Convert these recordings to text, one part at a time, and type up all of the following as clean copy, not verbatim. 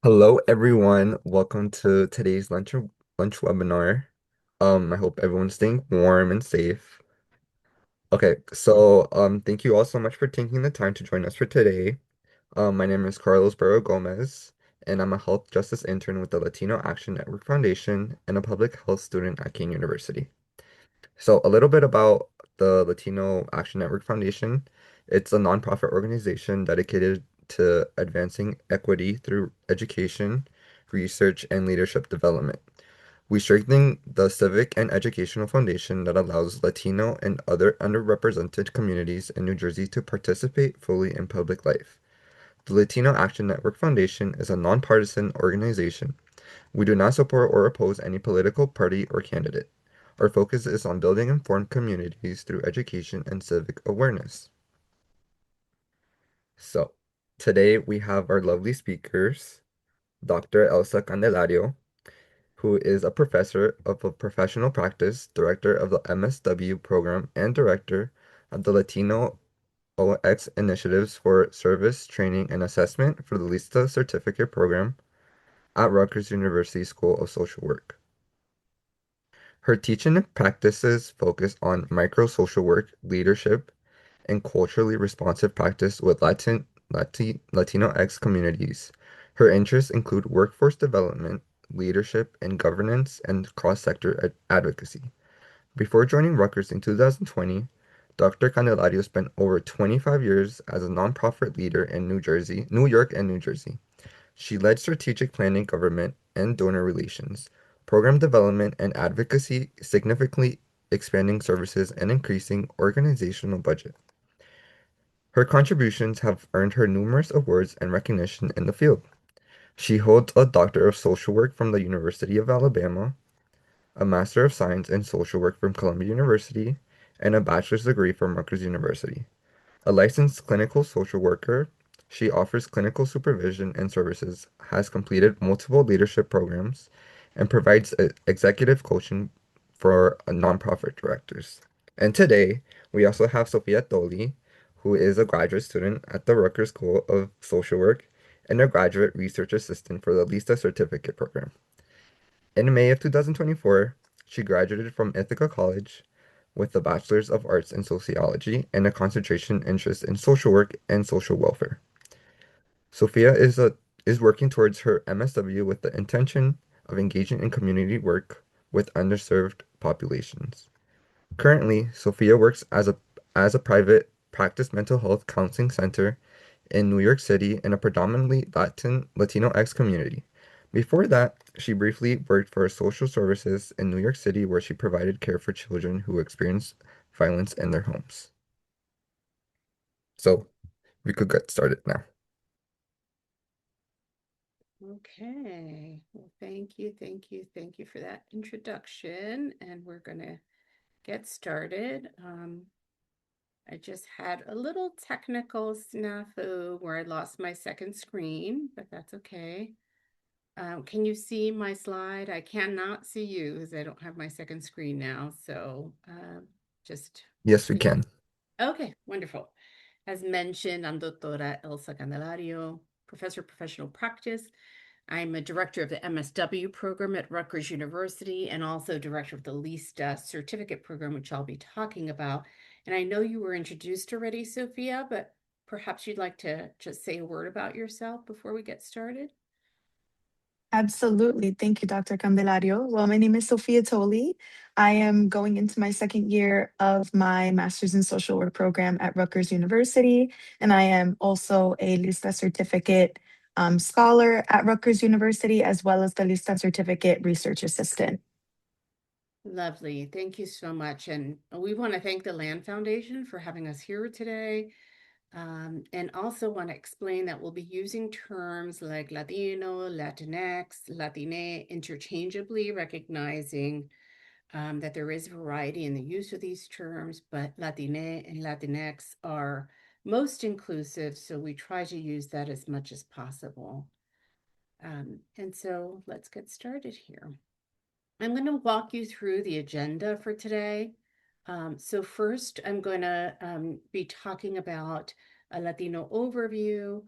Hello, everyone. Welcome to today's lunch webinar. I hope everyone's staying warm and safe. Okay, so thank you all so much for taking the time to join us for today. My name is Carlos Barro Gomez, and I'm a health justice intern with the Latino Action Network Foundation and a public health student at Kean University. So, a little bit about the Latino Action Network Foundation. It's a nonprofit organization dedicated to advancing equity through education, research, and leadership development. We strengthen the civic and educational foundation that allows Latino and other underrepresented communities in New Jersey to participate fully in public life. The Latino Action Network Foundation is a nonpartisan organization. We do not support or oppose any political party or candidate. Our focus is on building informed communities through education and civic awareness. So, today we have our lovely speakers, Dr. Elsa Candelario, who is a professor of a professional practice, director of the MSW program, and director of the Latino OX initiatives for service, training, and assessment for the LISTA Certificate Program at Rutgers University School of Social Work. Her teaching practices focus on micro-social work, leadership, and culturally responsive practice with Latinx communities. Her interests include workforce development, leadership and governance, and cross-sector advocacy. Before joining Rutgers in 2020, Dr. Candelario spent over 25 years as a nonprofit leader in New York and New Jersey. She led strategic planning, government, and donor relations, program development, and advocacy, significantly expanding services and increasing organizational budget. Her contributions have earned her numerous awards and recognition in the field. She holds a Doctor of Social Work from the University of Alabama, a Master of Science in Social Work from Columbia University, and a bachelor's degree from Rutgers University. A licensed clinical social worker, she offers clinical supervision and services, has completed multiple leadership programs, and provides executive coaching for nonprofit directors. And today, we also have Sophia Toli, who is a graduate student at the Rutgers School of Social Work and a graduate research assistant for the LISTA Certificate Program. In May of 2024, she graduated from Ithaca College with a Bachelor's of Arts in Sociology and a concentration interest in social work and social welfare. Sophia is working towards her MSW with the intention of engaging in community work with underserved populations. Currently, Sophia works as a private practice mental health counseling center in New York City in a predominantly Latinx community. Before that, she briefly worked for social services in New York City where she provided care for children who experience violence in their homes. So, we could get started now. Okay, well, thank you for that introduction, and we're gonna get started. I just had a little technical snafu where I lost my second screen, but that's okay. Can you see my slide? I cannot see you as I don't have my second screen now, so just Yes, we can you? can. Okay, wonderful. As mentioned, I'm Doctora Elsa Candelario, Professor of Professional Practice. I'm a director of the MSW program at Rutgers University and also director of the LISTA Certificate Program, which I'll be talking about. And I know you were introduced already, Sophia, but perhaps you'd like to just say a word about yourself before we get started. Absolutely. Thank you, Dr. Candelario. Well, my name is Sophia Toli. I am going into my second year of my Master's in Social Work program at Rutgers University, and I am also a LISTA Certificate scholar at Rutgers University, as well as the LISTA Certificate Research Assistant. Lovely. Thank you so much. And we want to thank the Land Foundation for having us here today. And also want to explain that we'll be using terms like Latino, Latinx, Latine interchangeably, recognizing that there is variety in the use of these terms, but Latine and Latinx are most inclusive, so we try to use that as much as possible. And so let's get started here. I'm going to walk you through the agenda for today. So first, I'm going to be talking about a Latino overview,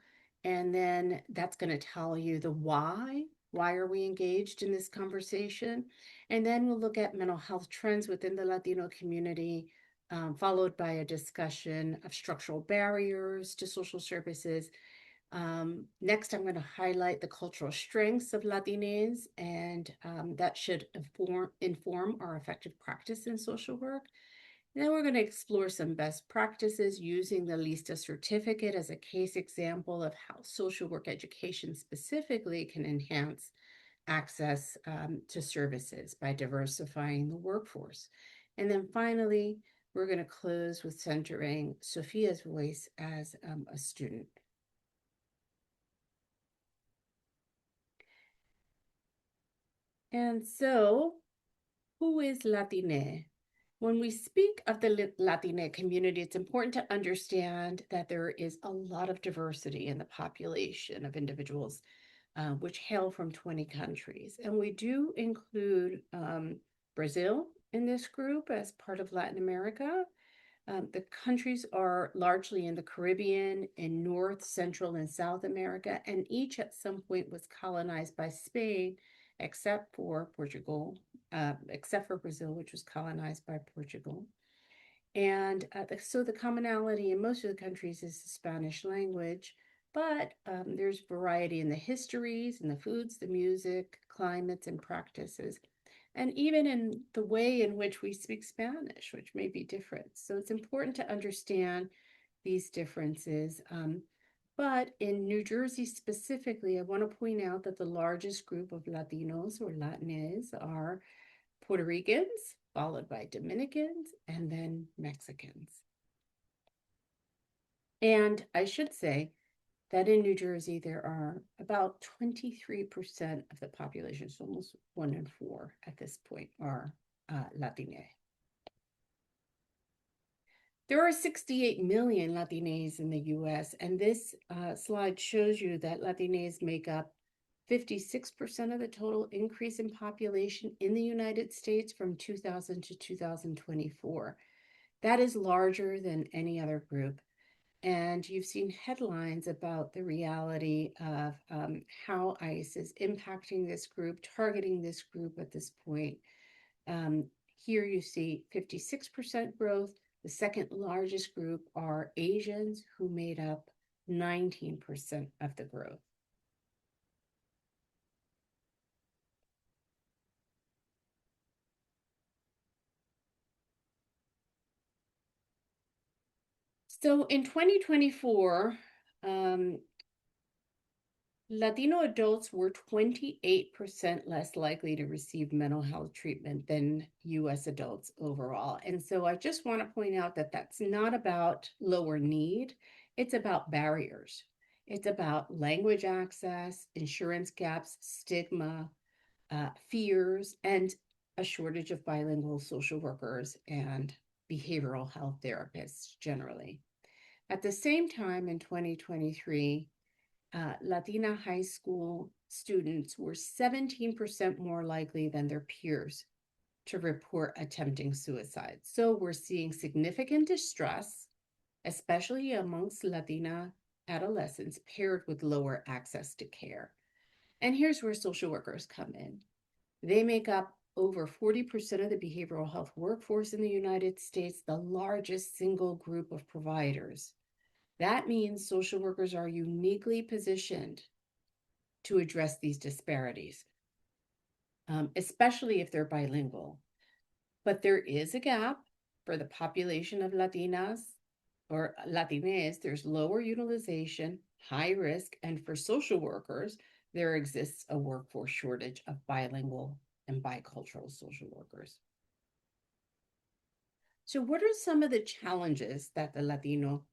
And then that's going to tell you the why. Why are we engaged in this conversation? And then we'll look at mental health trends within the Latino community, followed by a discussion of structural barriers to social services. Next, I'm going to highlight the cultural strengths of Latinx, and that should inform our effective practice in social work. Then we're going to explore some best practices using the LISTA certificate as a case example of how social work education specifically can enhance access to services by diversifying the workforce. And then finally, we're going to close with centering Sophia's voice as a student. And so, who is Latine? When we speak of the Latina community, it's important to understand that there is a lot of diversity in the population of individuals which hail from 20 countries. And we do include Brazil in this group as part of Latin America. The countries are largely in the Caribbean, in North, Central, and South America, and each at some point was colonized by Spain, except for Portugal, except for Brazil, which was colonized by Portugal. And so the commonality in most of the countries is the Spanish language, but there's variety in the histories, and the foods, the music, climates, and practices, and even in the way in which we speak Spanish, which may be different. So it's important to understand these differences. But in New Jersey specifically, I want to point out that the largest group of Latinos or Latinx are Puerto Ricans, followed by Dominicans, and then Mexicans. And I should say that in New Jersey, there are about 23% of the population, so almost 1 in 4 at this point, are Latine. There are 68 million Latinx in the US, and this slide shows you that Latinx make up 56% of the total increase in population in the United States from 2000 to 2024. That is larger than any other group. And you've seen headlines about the reality of how ICE is impacting this group, targeting this group at this point. Here you see 56% growth. The second largest group are Asians, who made up 19% of the growth. So in 2024, Latino adults were 28% less likely to receive mental health treatment than US adults overall. And so I just want to point out that that's not about lower need, it's about barriers. It's about language access, insurance gaps, stigma, fears, and a shortage of bilingual social workers and behavioral health therapists generally. At the same time, in 2023, Latina high school students were 17% more likely than their peers to report attempting suicide. So we're seeing significant distress, especially amongst Latina adolescents, paired with lower access to care. And here's where social workers come in. They make up over 40% of the behavioral health workforce in the United States, the largest single group of providers. That means social workers are uniquely positioned to address these disparities, especially if they're bilingual. But there is a gap for the population of Latinas or Latinx. There's lower utilization, high risk, and for social workers, there exists a workforce shortage of bilingual and bicultural social workers. So what are some of the challenges that the Latino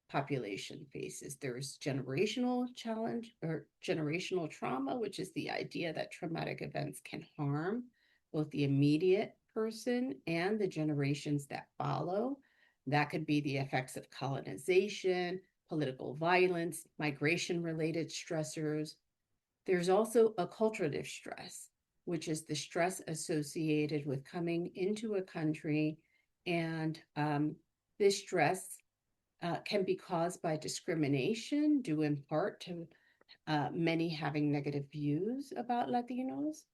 population faces? There's generational challenge or generational trauma, which is the idea that traumatic events can harm both the immediate person and the generations that follow. That could be the effects of colonization, political violence, migration-related stressors. There's also acculturative stress, which is the stress associated with coming into a country, and this stress can be caused by discrimination due in part to many having negative views about Latinos.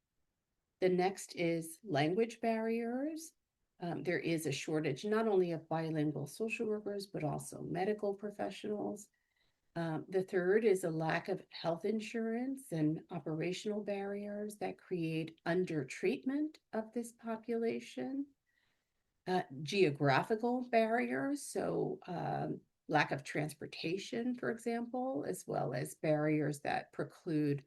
The next is language barriers. There is a shortage not only of bilingual social workers, but also medical professionals. The third is a lack of health insurance and operational barriers that create undertreatment of this population. Geographical barriers, so lack of transportation, for example, as well as barriers that preclude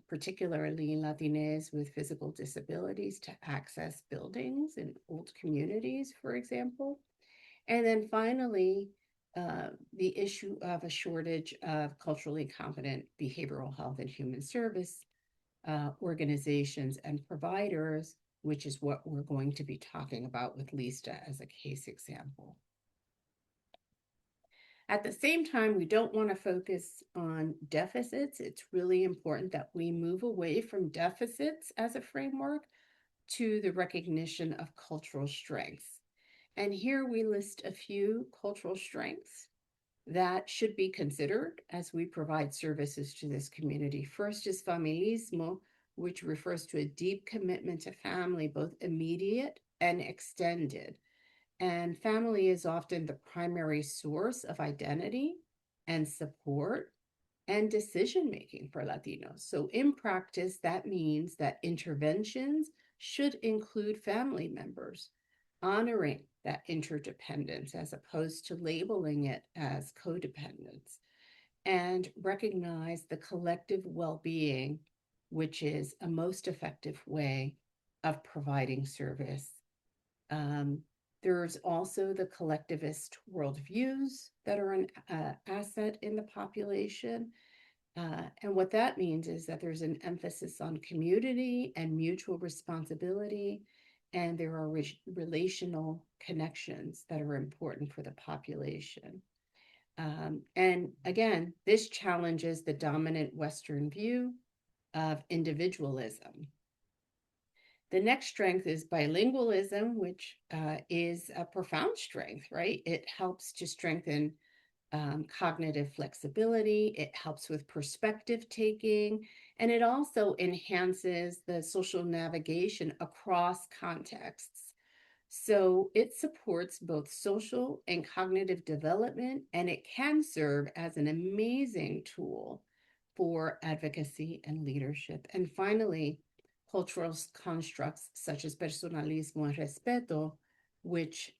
particularly Latinx with physical disabilities to access buildings in old communities, for example. And then finally, the issue of a shortage of culturally competent behavioral health and human service organizations and providers, which is what we're going to be talking about with LISTA as a case example. At the same time, we don't want to focus on deficits. It's really important that we move away from deficits as a framework to the recognition of cultural strengths. And here we list a few cultural strengths that should be considered as we provide services to this community. First is familismo, which refers to a deep commitment to family, both immediate and extended. And family is often the primary source of identity and support and decision making for Latinos. So, in practice, that means that interventions should include family members, honoring that interdependence as opposed to labeling it as codependence, and recognize the collective well being, which is a most effective way of providing service. Um, there's also the collectivist worldviews that are an asset in the population. And what that means is that there's an emphasis on community and mutual responsibility, and there are relational connections that are important for the population. And again, this challenges the dominant Western view of individualism. The next strength is bilingualism, which is a profound strength, right? It helps to strengthen cognitive flexibility, it helps with perspective taking, and it also enhances the social navigation across contexts. So it supports both social and cognitive development, and it can serve as an amazing tool for advocacy and leadership. And finally, cultural constructs such as personalismo and respeto, which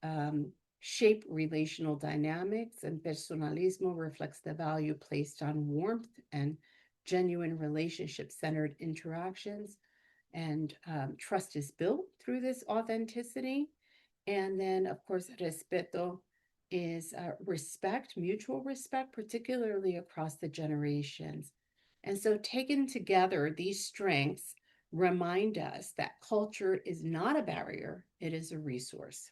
shape relational dynamics, and personalismo reflects the value placed on warmth and genuine relationship-centered interactions, and trust is built through this authenticity. And then, of course, respeto is respect, mutual respect, particularly across the generations. And so, taken together, these strengths remind us that culture is not a barrier, it is a resource.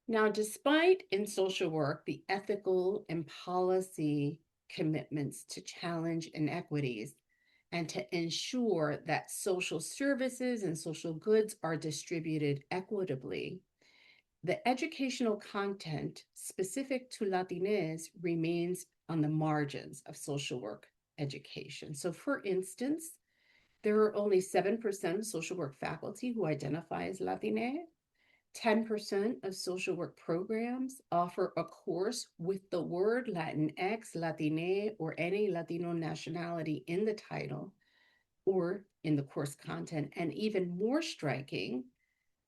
Now, despite in social work the ethical and policy commitments to challenge inequities and to ensure that social services and social goods are distributed equitably, the educational content specific to Latinx remains on the margins of social work education. So, for instance, there are only 7% of social work faculty who identify as Latinx. 10% of social work programs offer a course with the word Latinx, Latine, or any Latino nationality in the title or in the course content. And even more striking,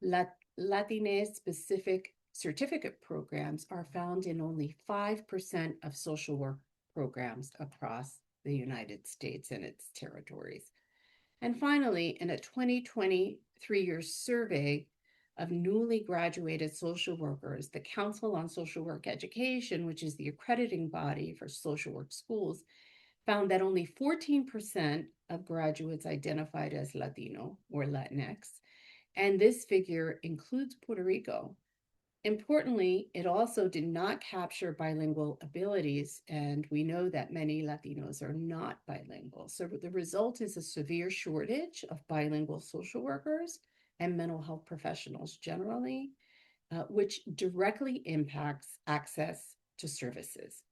Latinx specific certificate programs are found in only 5% of social work programs across the United States and its territories. And finally, in a 2020 3-year survey of newly graduated social workers, the Council on Social Work Education, which is the accrediting body for social work schools, found that only 14% of graduates identified as Latino or Latinx, and this figure includes Puerto Rico. Importantly, it also did not capture bilingual abilities, and we know that many Latinos are not bilingual. So the result is a severe shortage of bilingual social workers and mental health professionals generally. which directly impacts access to services.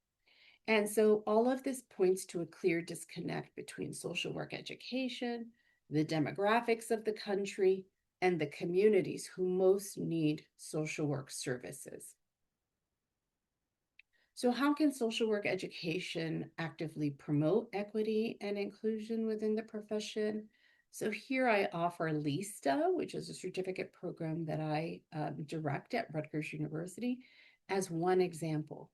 And so all of this points to a clear disconnect between social work education, the demographics of the country, and the communities who most need social work services. So how can social work education actively promote equity and inclusion within the profession? So here I offer LISTA, which is a certificate program that I direct at Rutgers University, as one example.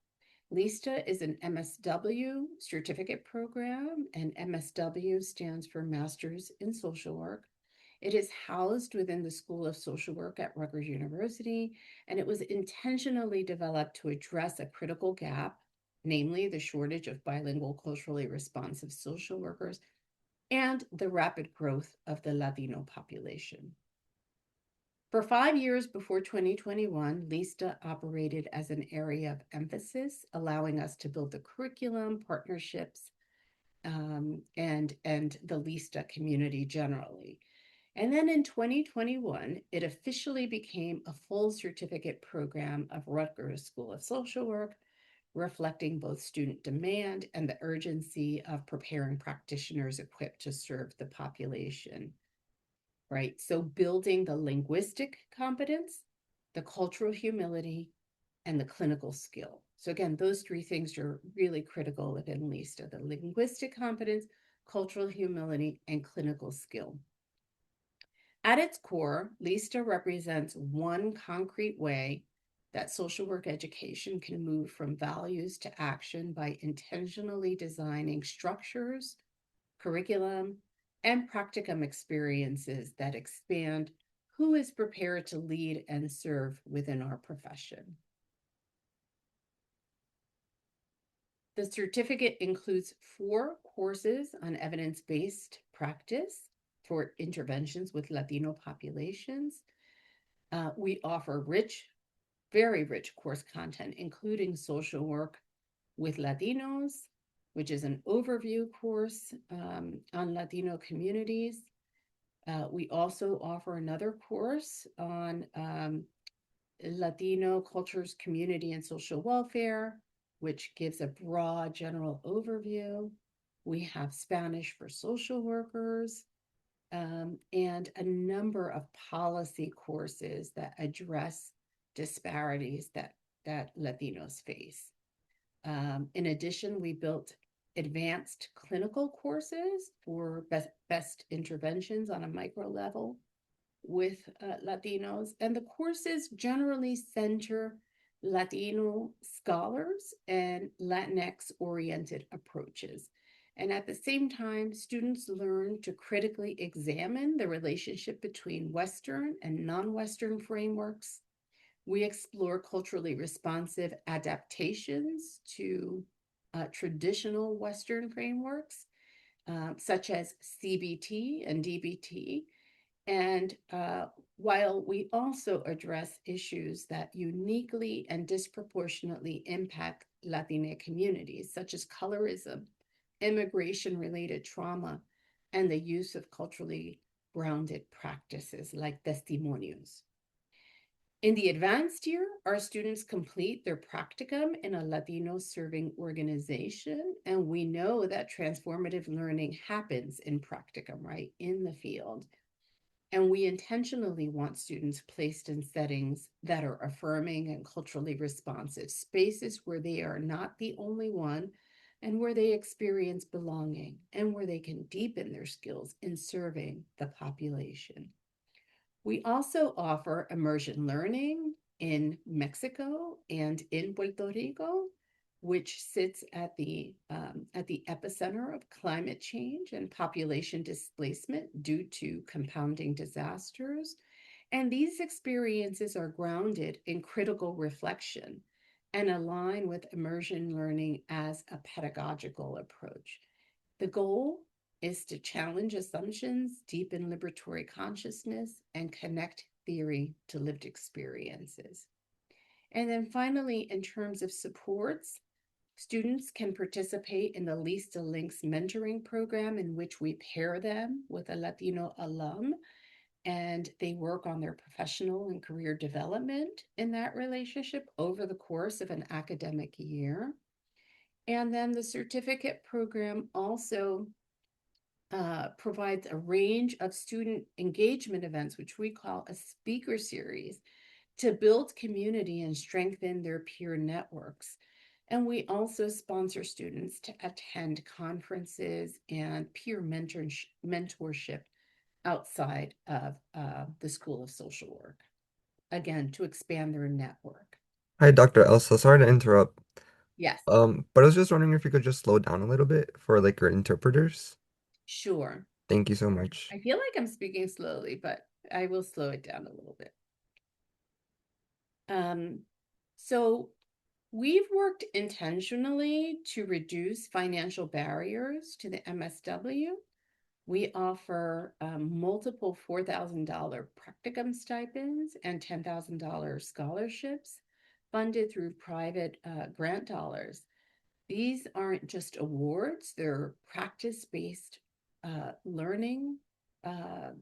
LISTA is an MSW certificate program, and MSW stands for Masters in Social Work. It is housed within the School of Social Work at Rutgers University, and it was intentionally developed to address a critical gap, namely the shortage of bilingual, culturally responsive social workers and the rapid growth of the Latino population. For 5 years before 2021, LISTA operated as an area of emphasis, allowing us to build the curriculum, partnerships, and the LISTA community generally. And then in 2021, it officially became a full certificate program of Rutgers School of Social Work, reflecting both student demand and the urgency of preparing practitioners equipped to serve the population, right? So building the linguistic competence, the cultural humility, and the clinical skill. So again, those three things are really critical within LISTA: the linguistic competence, cultural humility, and clinical skill. At its core, LISTA represents one concrete way that social work education can move from values to action by intentionally designing structures, curriculum, and practicum experiences that expand who is prepared to lead and serve within our profession. The certificate includes 4 courses on evidence-based practice for interventions with Latino populations. We offer rich, very rich course content, including social work with Latinos, which is an overview course on Latino communities. We also offer another course on Latino cultures, community, and social welfare, which gives a broad general overview. We have Spanish for social workers, and a number of policy courses that address disparities that Latinos face. In addition, we built advanced clinical courses for best interventions on a micro level with Latinos, and the courses generally center Latino scholars and Latinx-oriented approaches. And at the same time, students learn to critically examine the relationship between Western and non-Western frameworks. We explore culturally responsive adaptations to traditional Western frameworks, such as CBT and DBT. And while we also address issues that uniquely and disproportionately impact Latina communities, such as colorism, immigration-related trauma, and the use of culturally grounded practices like testimonios. In the advanced year, our students complete their practicum in a Latino serving organization, and we know that transformative learning happens in practicum, right, in the field. And we intentionally want students placed in settings that are affirming and culturally responsive, spaces where they are not the only one, and where they experience belonging, and where they can deepen their skills in serving the population. We also offer immersion learning in Mexico and in Puerto Rico, which sits at the epicenter of climate change and population displacement due to compounding disasters. And these experiences are grounded in critical reflection and align with immersion learning as a pedagogical approach. The goal is to challenge assumptions, deepen liberatory consciousness, and connect theory to lived experiences. And then finally, in terms of supports, students can participate in the LISTA Links mentoring program, in which we pair them with a Latino alum and they work on their professional and career development in that relationship over the course of an academic year. And then the certificate program also provides a range of student engagement events, which we call a speaker series, to build community and strengthen their peer networks. And we also sponsor students to attend conferences and peer mentorship outside of the School of Social Work, again, to expand their network. Hi, Dr. Elsa. Sorry to interrupt. Yes, But I was just wondering if you could just slow down a little bit for like your interpreters. sure. Thank you so much. I feel like I'm speaking slowly, but I will slow it down a little bit. So we've worked intentionally to reduce financial barriers to the MSW. We offer multiple $4,000 practicum stipends and $10,000 scholarships funded through private grant dollars. These aren't just awards, they're practice-based learning. Uh,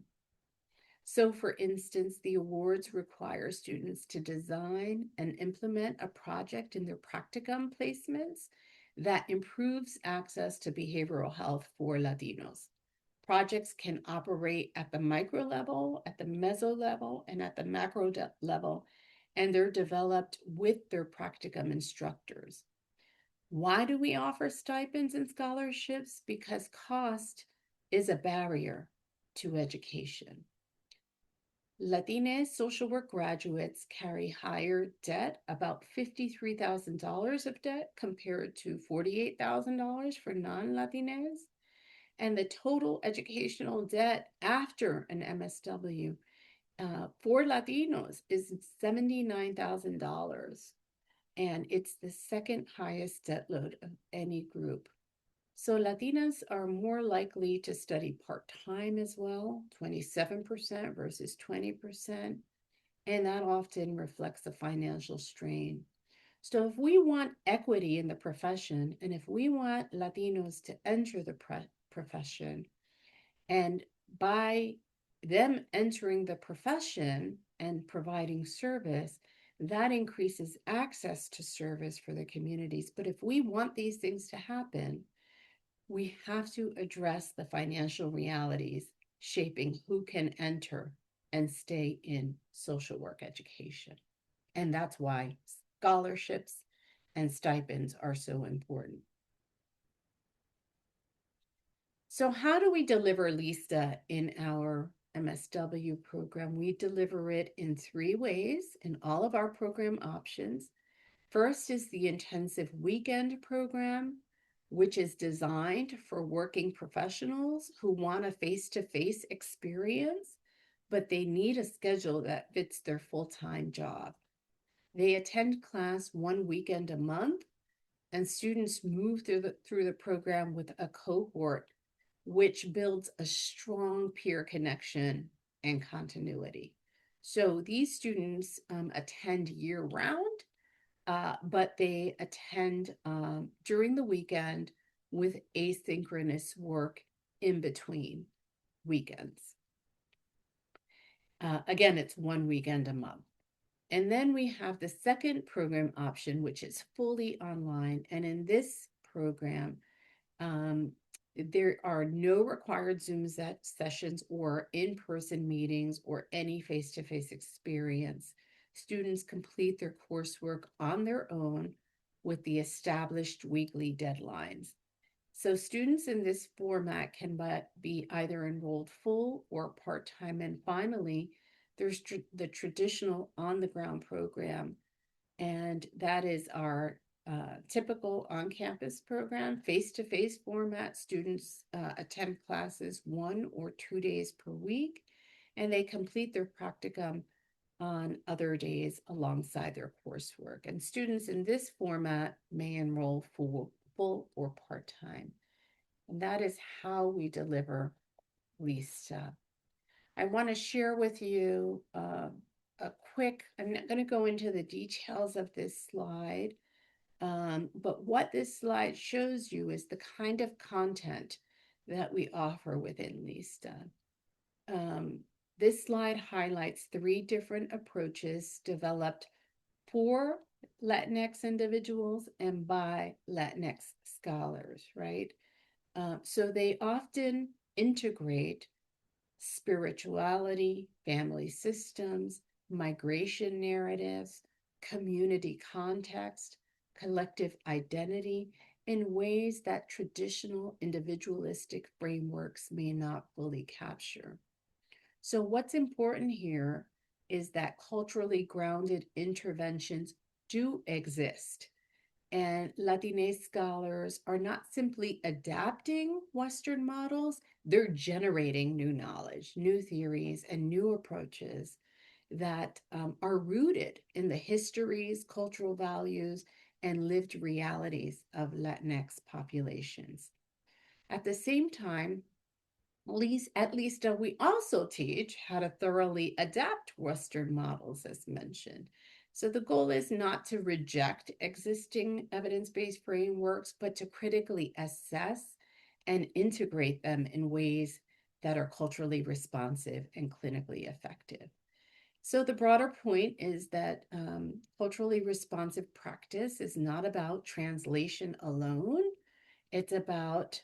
so, for instance, the awards require students to design and implement a project in their practicum placements that improves access to behavioral health for Latinos. Projects can operate at the micro level, at the meso level, and at the macro level, and they're developed with their practicum instructors. Why do we offer stipends and scholarships? Because cost is a barrier to education. Latina social work graduates carry higher debt, about $53,000 of debt compared to $48,000 for non-Latinas. And the total educational debt after an MSW for Latinos is $79,000. And it's the second highest debt load of any group. So Latinas are more likely to study part-time as well, 27% versus 20%, and that often reflects a financial strain. So if we want equity in the profession, and if we want Latinos to enter the profession, and by them entering the profession and providing service, that increases access to service for the communities. But if we want these things to happen, we have to address the financial realities shaping who can enter and stay in social work education. And that's why scholarships and stipends are so important. So, how do we deliver LISTA in our MSW program? We deliver it in three ways in all of our program options. First is the intensive weekend program, which is designed for working professionals who want a face-to-face experience, but they need a schedule that fits their full-time job. They attend class one weekend a month, and students move through the program with a cohort, which builds a strong peer connection and continuity. So these students attend year round, but they attend during the weekend with asynchronous work in between weekends. Again, it's one weekend a month. And then we have the second program option, which is fully online. And in this program, there are no required Zoom sessions or in-person meetings or any face-to-face experience. Students complete their coursework on their own with the established weekly deadlines. So students in this format can be either enrolled full or part-time. And finally, there's the traditional on-the-ground program, and that is our typical on-campus program, face-to-face format. Students attend classes 1 or 2 days per week, and they complete their practicum on other days alongside their coursework. And students in this format may enroll full or part-time. And that is how we deliver LISTA. I want to share with you I'm not going to go into the details of this slide, but what this slide shows you is the kind of content that we offer within LISTA. This slide highlights 3 different approaches developed for Latinx individuals and by Latinx scholars, right? So they often integrate spirituality, family systems, migration narratives, community context, collective identity in ways that traditional individualistic frameworks may not fully capture. So, what's important here is that culturally grounded interventions do exist. And Latinx scholars are not simply adapting Western models, they're generating new knowledge, new theories, and new approaches that are rooted in the histories, cultural values, and lived realities of Latinx populations. At the same time, at least we also teach how to thoroughly adapt Western models, as mentioned. So the goal is not to reject existing evidence-based frameworks, but to critically assess and integrate them in ways that are culturally responsive and clinically effective. So the broader point is that culturally responsive practice is not about translation alone. It's about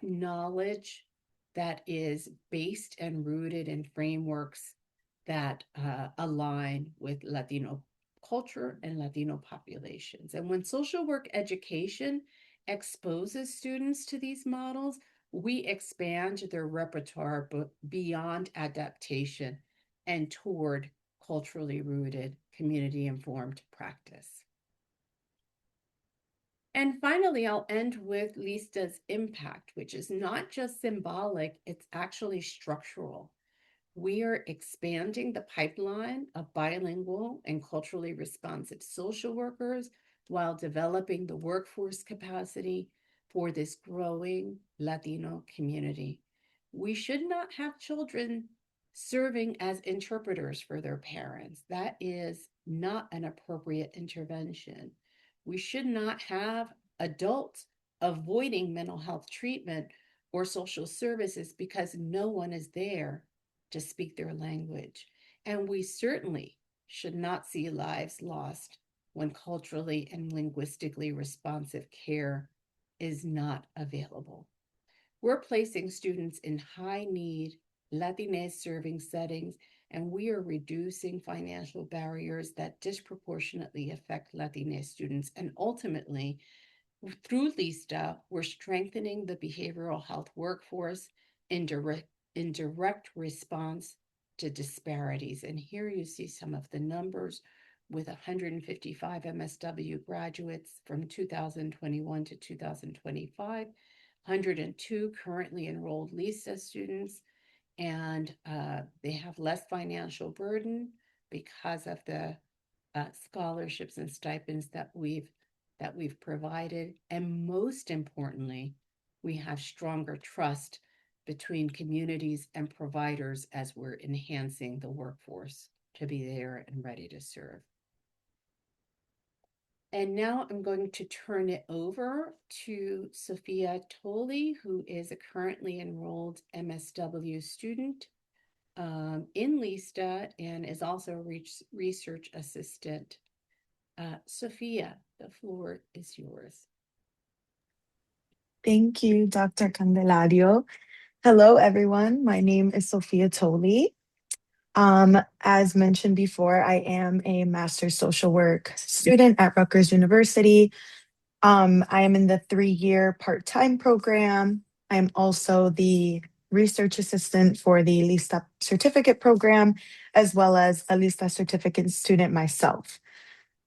knowledge that is based and rooted in frameworks that align with Latino culture and Latino populations. And when social work education exposes students to these models, we expand their repertoire beyond adaptation and toward culturally rooted, community informed practice. And finally, I'll end with LISTA's impact, which is not just symbolic, it's actually structural. We are expanding the pipeline of bilingual and culturally responsive social workers while developing the workforce capacity for this growing Latino community. We should not have children serving as interpreters for their parents. That is not an appropriate intervention. We should not have adults avoiding mental health treatment or social services because no one is there to speak their language. And we certainly should not see lives lost when culturally and linguistically responsive care is not available. We're placing students in high need Latinx serving settings, and we are reducing financial barriers that disproportionately affect Latinx students. And ultimately, through LISTA, we're strengthening the behavioral health workforce in direct response to disparities. And here you see some of the numbers with 155 MSW graduates from 2021 to 2025, 102 currently enrolled LISTA students, and they have less financial burden because of the scholarships and stipends that we've provided. And most importantly, we have stronger trust between communities and providers as we're enhancing the workforce to be there and ready to serve. And now I'm going to turn it over to Sophia Tolley, who is a currently enrolled MSW student in LISTA and is also a research assistant. Sophia, the floor is yours. Thank you, Dr. Candelario. Hello, everyone. My name is Sophia Tolley. As mentioned before, I am a master's social work student at Rutgers University. I am in the 3-year part-time program. I'm also the research assistant for the LISTA Certificate Program, as well as a LISTA Certificate student myself.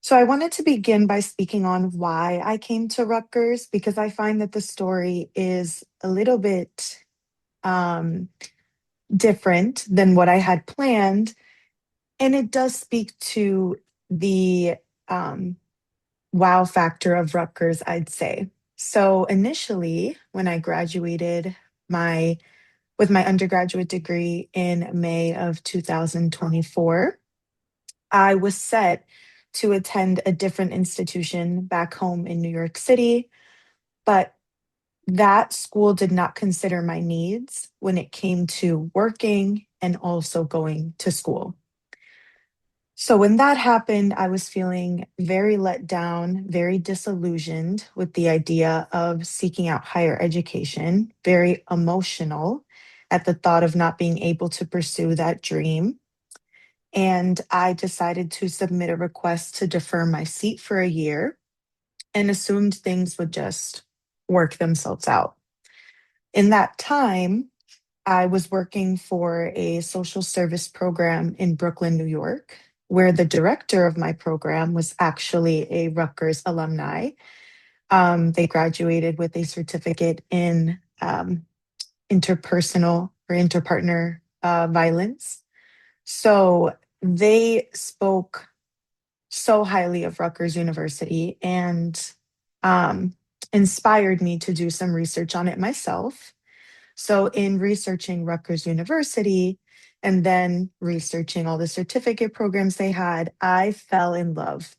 So I wanted to begin by speaking on why I came to Rutgers, because I find that the story is a little bit um, different than what I had planned. And it does speak to the wow factor of Rutgers, I'd say. So initially, when I graduated with my undergraduate degree in May of 2024, I was set to attend a different institution back home in New York City, but that school did not consider my needs when it came to working and also going to school. So when that happened, I was feeling very let down, very disillusioned with the idea of seeking out higher education, very emotional at the thought of not being able to pursue that dream. And I decided to submit a request to defer my seat for a year and assumed things would just work themselves out. In that time, I was working for a social service program in Brooklyn, New York, where the director of my program was actually a Rutgers alumni. They graduated with a certificate in interpersonal or interpartner violence. So they spoke so highly of Rutgers University and um, inspired me to do some research on it myself. So, in researching Rutgers University and then researching all the certificate programs they had, I fell in love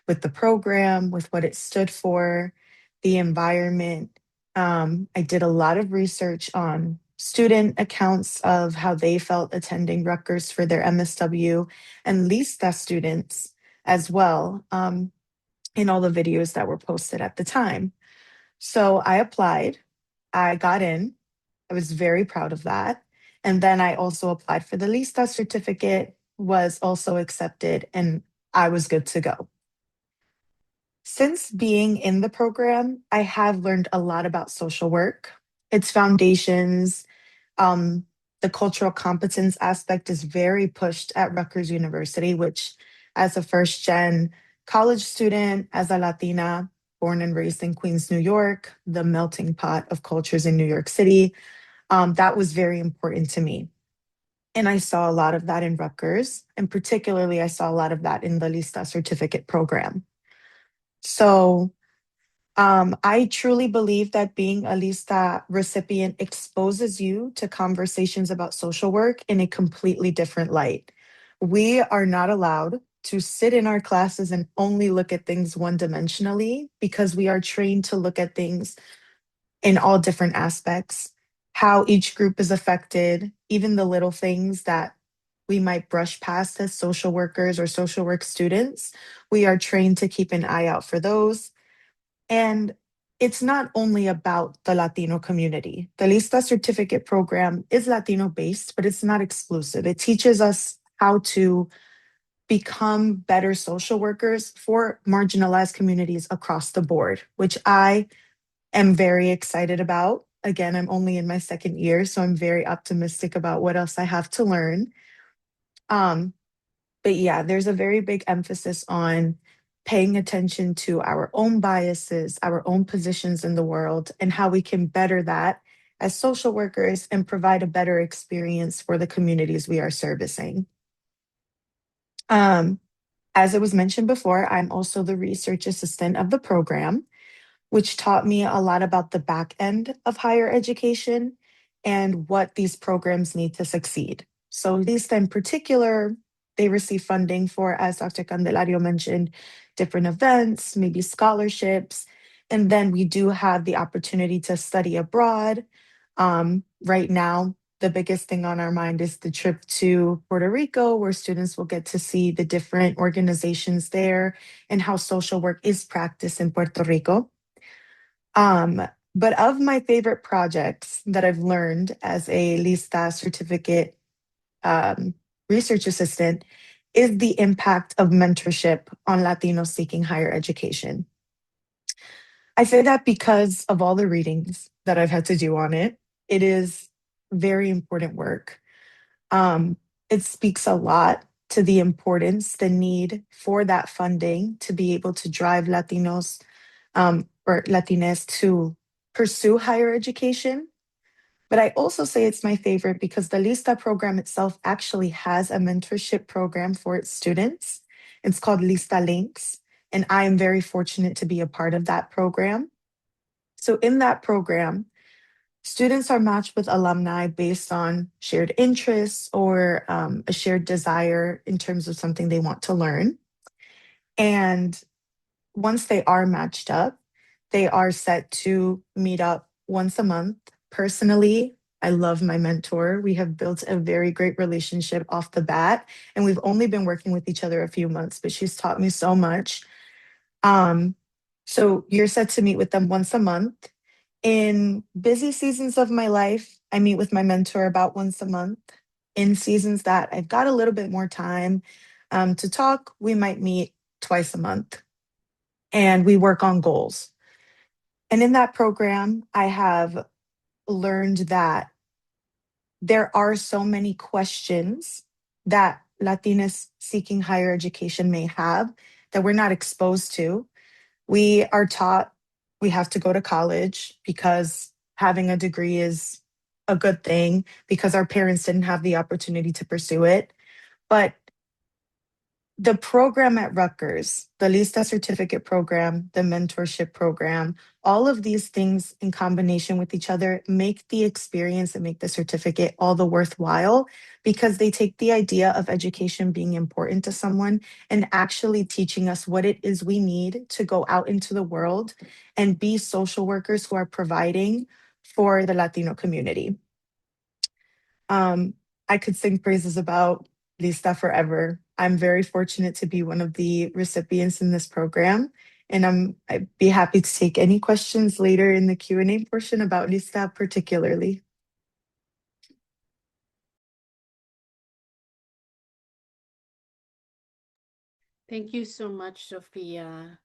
with the program, with what it stood for, the environment. I did a lot of research on student accounts of how they felt attending Rutgers for their MSW and LISTA students as well, in all the videos that were posted at the time. So I applied, I got in, I was very proud of that. And then I also applied for the LISTA certificate, was also accepted, and I was good to go. Since being in the program, I have learned a lot about social work, its foundations. Um, the cultural competence aspect is very pushed at Rutgers University, which, as a first gen college student, as a Latina, born and raised in Queens, New York, the melting pot of cultures in New York City, that was very important to me. And I saw a lot of that in Rutgers, and particularly I saw a lot of that in the LISTA certificate program. So I truly believe that being a LISTA recipient exposes you to conversations about social work in a completely different light. We are not allowed to sit in our classes and only look at things one dimensionally because we are trained to look at things in all different aspects, how each group is affected, even the little things that we might brush past as social workers or social work students. We are trained to keep an eye out for those. And it's not only about the Latino community. The LISTA certificate program is Latino based, but it's not exclusive. It teaches us how to become better social workers for marginalized communities across the board, which I am very excited about. Again, I'm only in my second year, so I'm very optimistic about what else I have to learn. Um, but yeah, there's a very big emphasis on paying attention to our own biases, our own positions in the world, and how we can better that as social workers and provide a better experience for the communities we are servicing. Um, as it was mentioned before, I'm also the research assistant of the program, which taught me a lot about the back end of higher education and what these programs need to succeed. So, LISTA in particular, they receive funding for, as Dr. Candelario mentioned, different events, maybe scholarships. And then we do have the opportunity to study abroad. Right now, the biggest thing on our mind is the trip to Puerto Rico, where students will get to see the different organizations there and how social work is practiced in Puerto Rico. Um, but of my favorite projects that I've learned as a LISTA certificate um, research assistant is the impact of mentorship on Latinos seeking higher education. I say that because of all the readings that I've had to do on it. It is very important work. Um, it speaks a lot to the importance, the need for that funding to be able to drive Latinos or Latinas to pursue higher education. But I also say it's my favorite because the LISTA program itself actually has a mentorship program for its students. It's called LISTA Links, and I am very fortunate to be a part of that program. So, in that program, students are matched with alumni based on shared interests or a shared desire in terms of something they want to learn. And once they are matched up, they are set to meet up once a month personally I love my mentor. We have built a very great relationship off the bat, and we've only been working with each other a few months, but she's taught me so much. Um, so you're set to meet with them once a month. In busy seasons of my life, I meet with my mentor about once a month. In seasons that I've got a little bit more time to talk, we might meet twice a month and we work on goals. And in that program, I have learned that there are so many questions that Latinas seeking higher education may have that we're not exposed to. We are taught we have to go to college because having a degree is a good thing because our parents didn't have the opportunity to pursue it. But the program at Rutgers, the LISTA Certificate Program, the mentorship program, all of these things in combination with each other make the experience and make the certificate all the worthwhile because they take the idea of education being important to someone and actually teaching us what it is we need to go out into the world and be social workers who are providing for the Latino community. Um, I could sing praises about Lista forever. I'm very fortunate to be one of the recipients in this program, and I'd be happy to take any questions later in the Q&A portion about Lista particularly. Thank you so much, Sophia.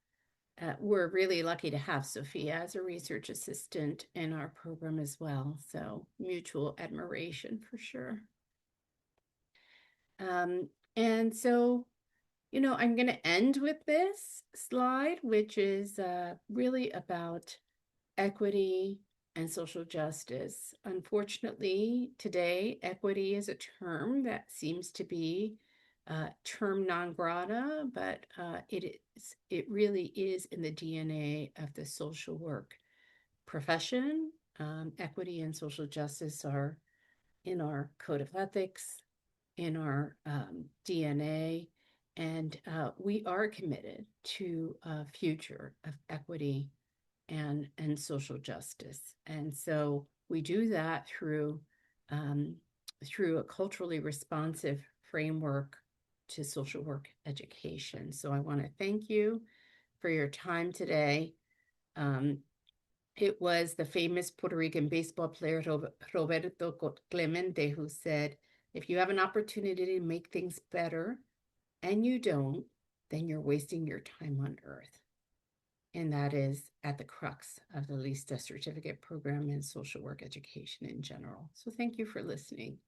We're really lucky to have Sophia as a research assistant in our program as well. So mutual admiration for sure. And so, I'm going to end with this slide, which is really about equity and social justice. Unfortunately, today, equity is a term that seems to be term non grata, but it really is in the DNA of the social work profession. Equity and social justice are in our code of ethics, in our DNA, and we are committed to a future of equity and social justice. And so we do that through a culturally responsive framework to social work education. So I want to thank you for your time today. It was the famous Puerto Rican baseball player Roberto Clemente who said, if you have an opportunity to make things better and you don't, then you're wasting your time on earth. And that is at the crux of the LISTA Certificate Program in social work education in general. So thank you for listening.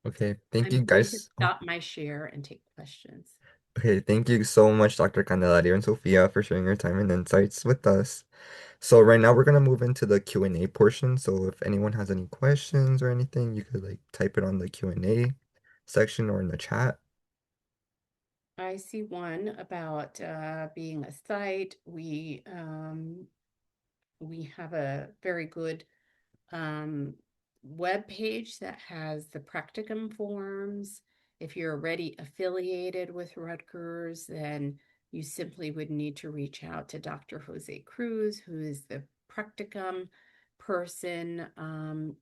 Okay, thank you I'm going to guys. Oh, stop my share and take questions. okay, thank you so much, Dr. Candelario and Sophia, for sharing your time and insights with us. So right now we're gonna move into the Q&A portion. So if anyone has any questions or anything, you could like type it on the Q&A section or in the chat. I see one about being a site. We have a very good um, web page that has the practicum forms. If you're already affiliated with Rutgers, then you simply would need to reach out to Dr. Jose Cruz, who is the practicum person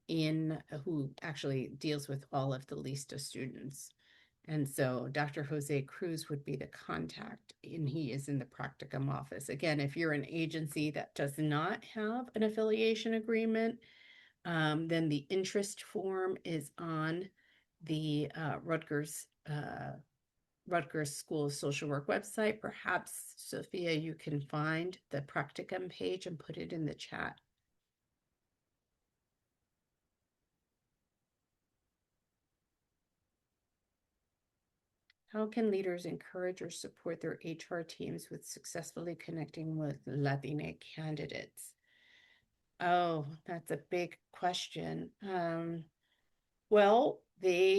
in who actually deals with all of the LISTA students. And so Dr. Jose Cruz would be the contact, and he is in the practicum office. Again, if you're an agency that does not have an affiliation agreement, then the interest form is on the Rutgers School of Social Work website. Perhaps, Sophia, you can find the practicum page and put it in the chat. How can leaders encourage or support their HR teams with successfully connecting with Latina candidates? Oh, that's a big question. Well, they're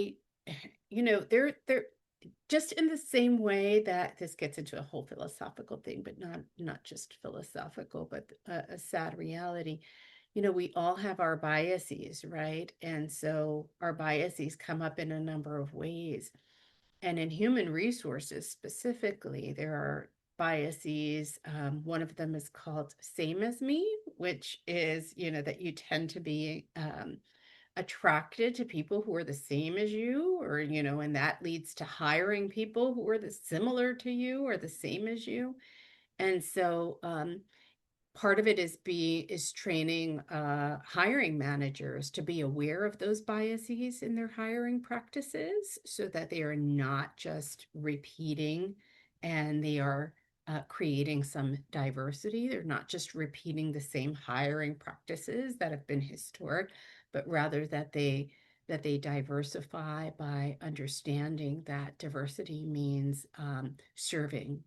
just in the same way that this gets into a whole philosophical thing, but not just philosophical, but a sad reality. We all have our biases, right? And so our biases come up in a number of ways. And in human resources specifically, there are biases. One of them is called same as me, which is, that you tend to be attracted to people who are the same as you, or, and that leads to hiring people who are similar to you or the same as you. And so, part of it is training hiring managers to be aware of those biases in their hiring practices so that they are not just repeating, and they are creating some diversity. They're not just repeating the same hiring practices that have been historic, but rather that they diversify by understanding that diversity means serving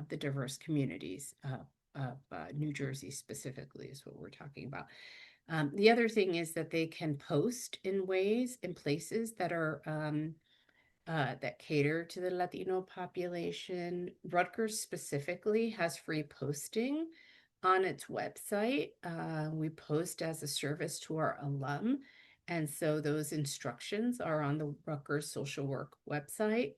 the diverse communities of New Jersey specifically, is what we're talking about. The other thing is that they can post in ways, in places that are that cater to the Latino population. Rutgers specifically has free posting on its website. We post as a service to our alum, and so those instructions are on the Rutgers social work website.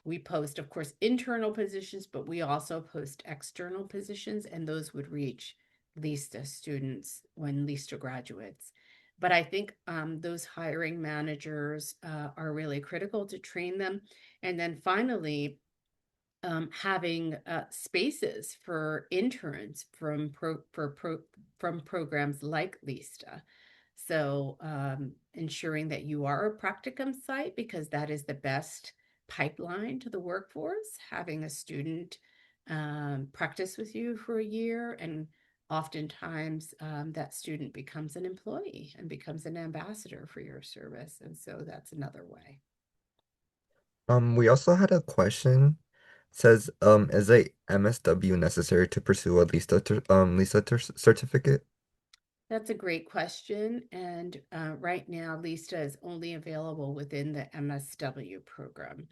We post, of course, internal positions, but we also post external positions, and those would reach LISTA students when LISTA graduates. But I think those hiring managers are really critical to train them. And then finally, having spaces for interns from programs like LISTA. So ensuring that you are a practicum site, because that is the best pipeline to the workforce, having a student practice with you for a year, and oftentimes that student becomes an employee and becomes an ambassador for your service. And so that's another way. We also had a question. It says, is a MSW necessary to pursue a LISTA certificate? That's a great question. And right now, LISTA is only available within the MSW program.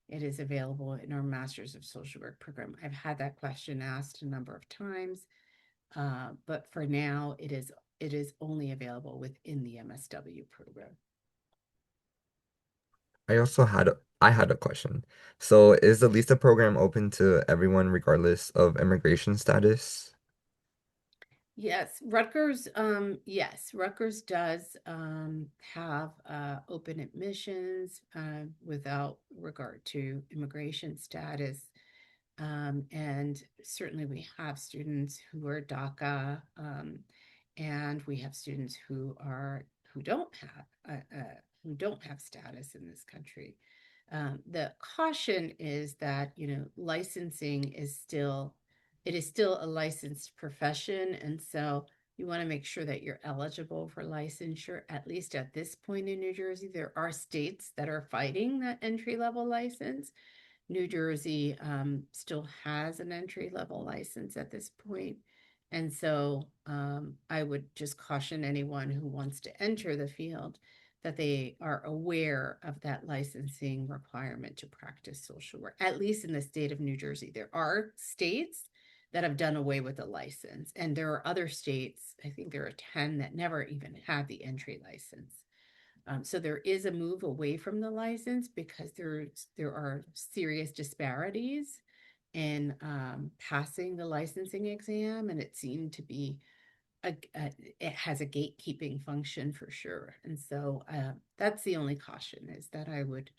It is available in our Masters of Social Work program. I've had that question asked a number of times, but for now, it is only available within the MSW program. I had a question. So is the LISTA program open to everyone regardless of immigration status? Yes, Rutgers does have open admissions without regard to immigration status. And certainly we have students who are DACA, and we have students who don't have status in this country. The caution is that, licensing is still a licensed profession, and so you want to make sure that you're eligible for licensure. At least at this point in New Jersey, there are states that are fighting that entry level license. New Jersey still has an entry level license at this point. And so I would just caution anyone who wants to enter the field that they are aware of that licensing requirement to practice social work, at least in the state of New Jersey. There are states that have done away with the license, and there are other states, I think there are 10, that never even had the entry license. So there is a move away from the license because there are serious disparities in passing the licensing exam, and it seemed to be it has a gatekeeping function for sure. And so that's the only caution, is that I would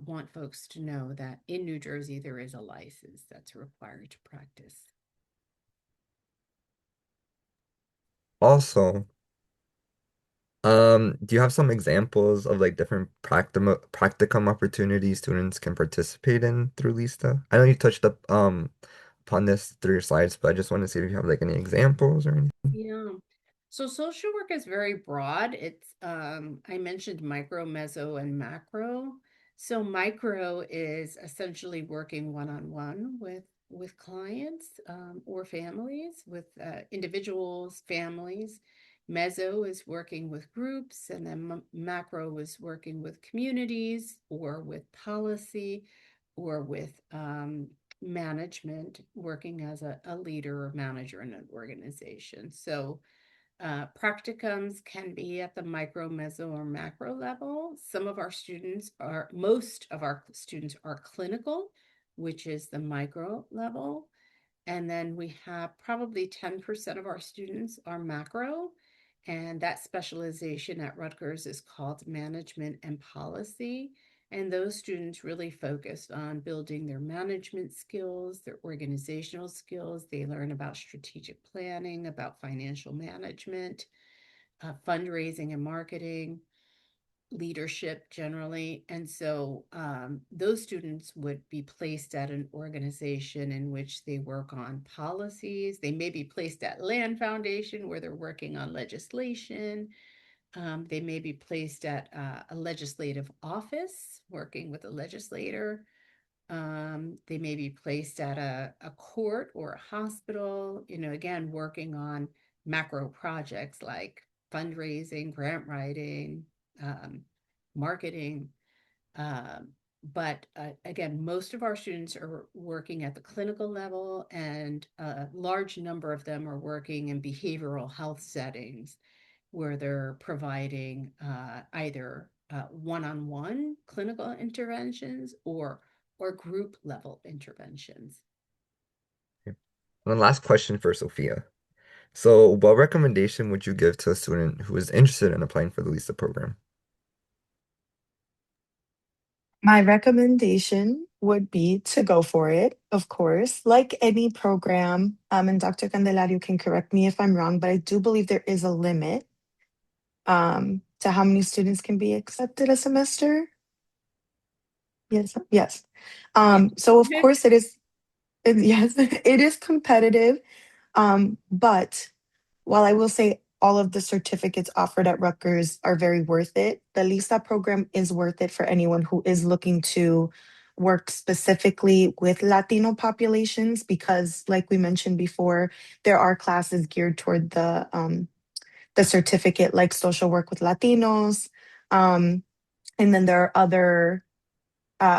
want folks to know that in New Jersey there is a license that's required to practice. Also, do you have some examples of like different practicum opportunities students can participate in through LISTA? I know you touched up upon this through your slides, but I just want to see if you have like any examples or anything. Yeah. So social work is very broad. It's I mentioned micro, meso, and macro. So micro is essentially working one-on-one with clients or families, with individuals, families. Meso is working with groups, and then macro is working with communities or with policy or with management, working as a leader or manager in an organization. So practicums can be at the micro, meso, or macro level. Most of our students are clinical, which is the micro level. And then we have probably 10% of our students are macro, and that specialization at Rutgers is called management and policy. And those students really focused on building their management skills, their organizational skills. They learn about strategic planning, about financial management, fundraising and marketing, leadership generally. And so those students would be placed at an organization in which they work on policies. They may be placed at Land Foundation where they're working on legislation. They may be placed at a legislative office working with a legislator. They may be placed at a court or a hospital, again, working on macro projects like fundraising, grant writing, um, marketing. Um, but again, most of our students are working at the clinical level, and a large number of them are working in behavioral health settings where they're providing either one-on-one clinical interventions or group level interventions. Okay. And the last question for Sophia. So, what recommendation would you give to a student who is interested in applying for the LISA program? My recommendation would be to go for it, of course. Like any program, and Dr. Candelario can correct me if I'm wrong, but I do believe there is a limit to how many students can be accepted a semester. Yes, yes. Yeah. So of course yes, it is competitive. But while I will say all of the certificates offered at Rutgers are very worth it, the LISTA program is worth it for anyone who is looking to work specifically with Latino populations because, like we mentioned before, there are classes geared toward the certificate, like social work with Latinos. Um, and then there are other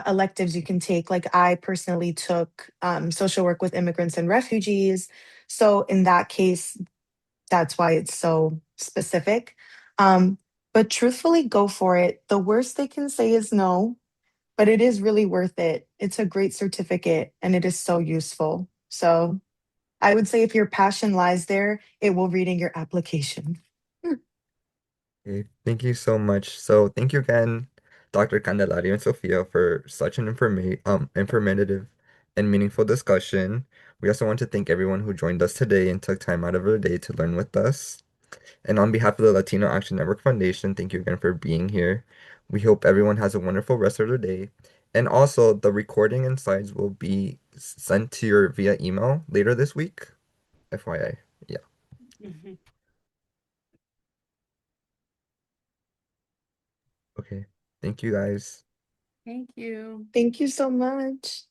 electives you can take. Like I personally took social work with immigrants and refugees. So in that case, that's why it's so specific. Um, but truthfully, go for it. The worst they can say is no, but it is really worth it. It's a great certificate and it is so useful. So I would say if your passion lies there, it will read in your application. Okay, thank you so much. So, thank you again, Dr. Candelario and Sophia, for such an informative and meaningful discussion. We also want to thank everyone who joined us today and took time out of their day to learn with us. And on behalf of the Latino Action Network Foundation, thank you again for being here. We hope everyone has a wonderful rest of their day. And also, the recording and slides will be sent to your via email later this week. FYI. Yeah. Mhm. Okay. Thank you guys. Thank you. Thank you so much.